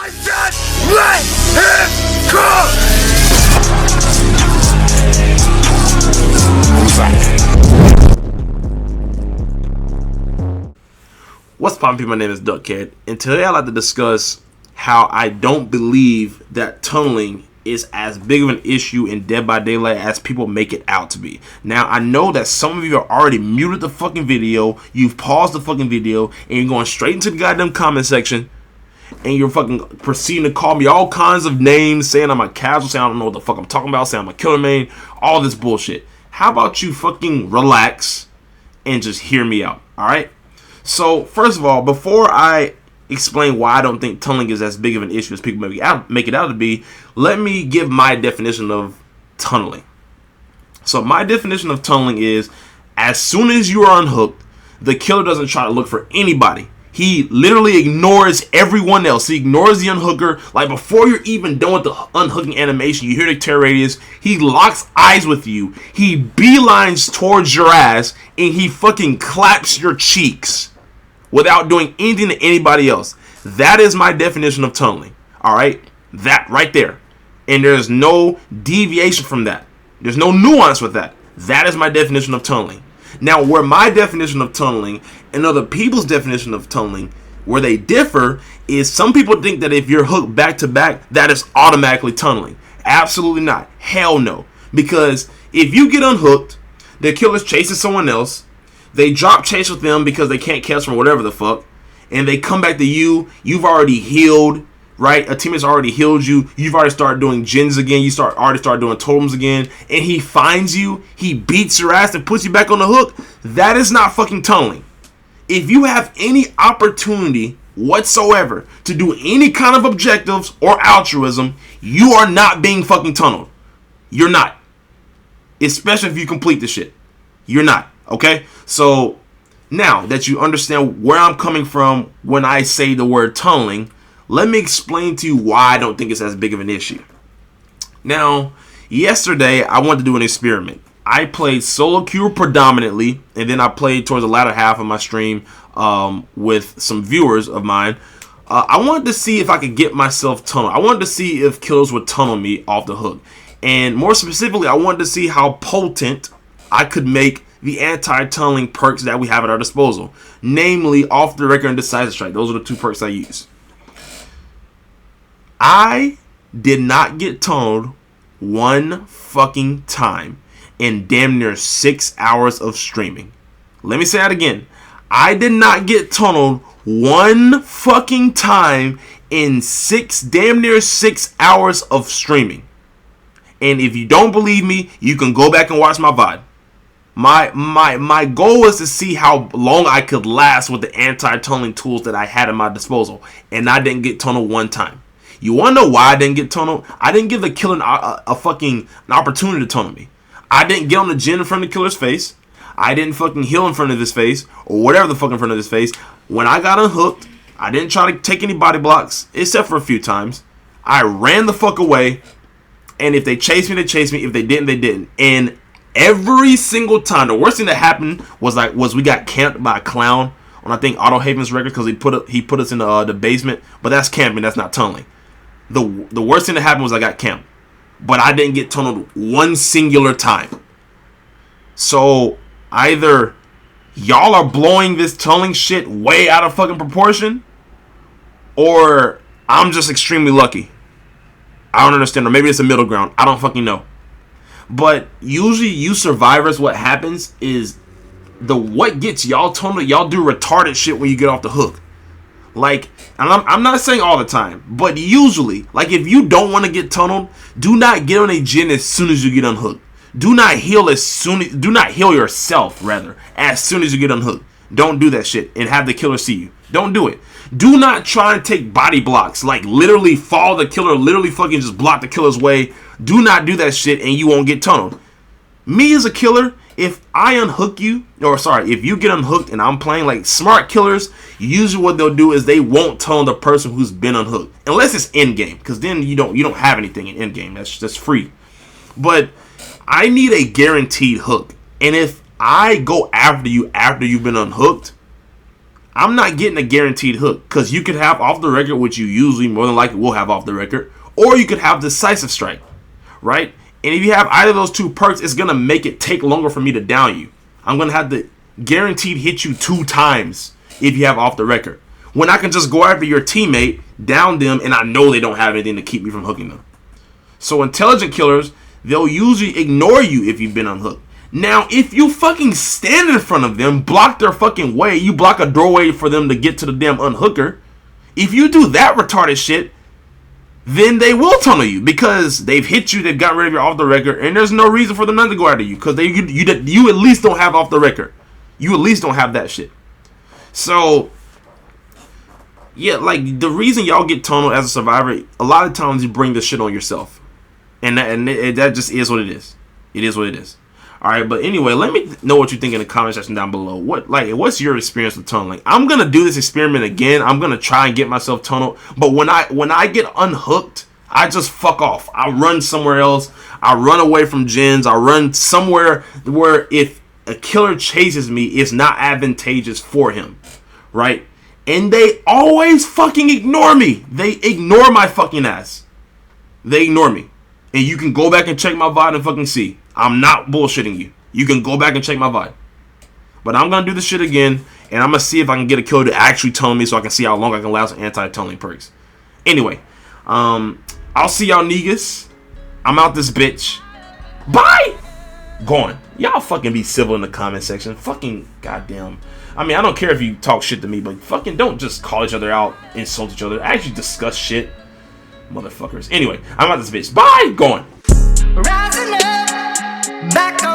I said, let him cook! What's poppin', people? My name is Duckhead, and today I'd like to discuss how I don't believe that tunneling is as big of an issue in Dead by Daylight as people make it out to be. Now, I know that some of you are already muted the fucking video, you've paused the fucking video, and you're going straight into the goddamn comment section, and you're fucking proceeding to call me all kinds of names, saying I'm a casual, saying I don't know what the fuck I'm talking about, saying I'm a killer main, all this bullshit. How about you fucking relax and just hear me out, alright? So, first of all, before I explain why I don't think tunneling is as big of an issue as people make it out to be, let me give my definition of tunneling. So, my definition of tunneling is, as soon as you are unhooked, the killer doesn't try to look for anybody. He literally ignores everyone else. He ignores the unhooker. Like, before you're even done with the unhooking animation, you hear the terror radius. He locks eyes with you. He beelines towards your ass, and he fucking claps your cheeks without doing anything to anybody else. That is my definition of tunneling. Alright? That right there. And there's no deviation from that. There's no nuance with that. That is my definition of tunneling. Now, where my definition of tunneling and other people's definition of tunneling, where they differ, is some people think that if you're hooked back to back, that is automatically tunneling. Absolutely not. Hell no. Because if you get unhooked, the killer's chasing someone else, they drop chase with them because they can't catch them or whatever the fuck, and they come back to you, you've already healed, right? A teammate's already healed you, you've already started doing gens again, already started doing totems again, and he finds you, he beats your ass and puts you back on the hook. That is not fucking tunneling. If you have any opportunity whatsoever to do any kind of objectives or altruism, you are not being fucking tunneled. You're not. Especially if you complete the shit. You're not. Okay? So, now that you understand where I'm coming from when I say the word tunneling, let me explain to you why I don't think it's as big of an issue. Now, yesterday I wanted to do an experiment. I played solo queue predominantly, and then I played towards the latter half of my stream with some viewers of mine. I wanted to see if I could get myself tunneled. I wanted to see if killers would tunnel me off the hook. And more specifically, I wanted to see how potent I could make the anti-tunneling perks that we have at our disposal. Namely, Off the Record and Decisive Strike. Those are the two perks I use. I did not get tunneled one fucking time in damn near 6 hours of streaming. Let me say that again. I did not get tunneled one fucking time in damn near 6 hours of streaming. And if you don't believe me, you can go back and watch my VOD. My goal was to see how long I could last with the anti-tunneling tools that I had at my disposal. And I didn't get tunneled one time. You want to know why I didn't get tunneled? I didn't give the killer an opportunity to tunnel me. I didn't get on the gen in front of the killer's face. I didn't fucking heal in front of his face, or whatever the fuck in front of his face. When I got unhooked, I didn't try to take any body blocks, except for a few times. I ran the fuck away, and if they chased me, they chased me. If they didn't, they didn't. And every single time, the worst thing that happened was we got camped by a clown on, I think, Auto Haven's record, because he put us in the basement. But that's camping, that's not tunneling. The worst thing that happened was I got camped. But I didn't get tunneled one singular time. So, either y'all are blowing this tunneling shit way out of fucking proportion, or I'm just extremely lucky. I don't understand. Or maybe it's a middle ground. I don't fucking know. But usually you survivors, what happens is what gets y'all tunneled, y'all do retarded shit when you get off the hook. Like, and I'm not saying all the time, but usually, like, if you don't want to get tunneled, do not get on a gen as soon as you get unhooked. Do not heal yourself as soon as you get unhooked. Don't do that shit and have the killer see you. Don't do it. Do not try and take body blocks, like literally follow the killer, literally fucking just block the killer's way. Do not do that shit and you won't get tunneled. Me as a killer, if I unhook you, if you get unhooked and I'm playing, like, smart killers, usually what they'll do is they won't tunnel the person who's been unhooked. Unless it's end game, because then you don't have anything in end game. That's free. But I need a guaranteed hook. And if I go after you after you've been unhooked, I'm not getting a guaranteed hook, because you could have off the record, which you usually more than likely will have off the record, or you could have decisive strike, right? And if you have either of those two perks, it's going to make it take longer for me to down you. I'm going to have to guaranteed hit you 2 times if you have off the record, when I can just go after your teammate, down them, and I know they don't have anything to keep me from hooking them. So intelligent killers, they'll usually ignore you if you've been unhooked. Now, if you fucking stand in front of them, block their fucking way, you block a doorway for them to get to the damn unhooker, if you do that retarded shit, then they will tunnel you, because they've hit you, they've gotten rid of your off the record, and there's no reason for them not to go after you, because you at least don't have off the record. You at least don't have that shit. So, yeah, like, the reason y'all get tunneled as a survivor, a lot of times you bring this shit on yourself. And that just is what it is. It is what it is. Alright, but anyway, let me know what you think in the comment section down below. What's your experience with tunneling? I'm gonna do this experiment again. I'm gonna try and get myself tunneled. But when I get unhooked, I just fuck off. I run somewhere else. I run away from gens. I run somewhere where if a killer chases me, it's not advantageous for him. Right? And they always fucking ignore me. They ignore my fucking ass. They ignore me. And you can go back and check my VOD and fucking see. I'm not bullshitting you. You can go back and check my VOD. But I'm going to do this shit again. And I'm going to see if I can get a killer to actually tunnel me, so I can see how long I can last with anti-tunneling perks. Anyway. I'll see y'all niggas. I'm out this bitch. Bye! Gone. Y'all fucking be civil in the comment section. Fucking goddamn. I mean, I don't care if you talk shit to me, but fucking don't just call each other out, insult each other. Actually discuss shit. Motherfuckers. Anyway, I'm out this bitch. Bye! Gone. Rising up, back on.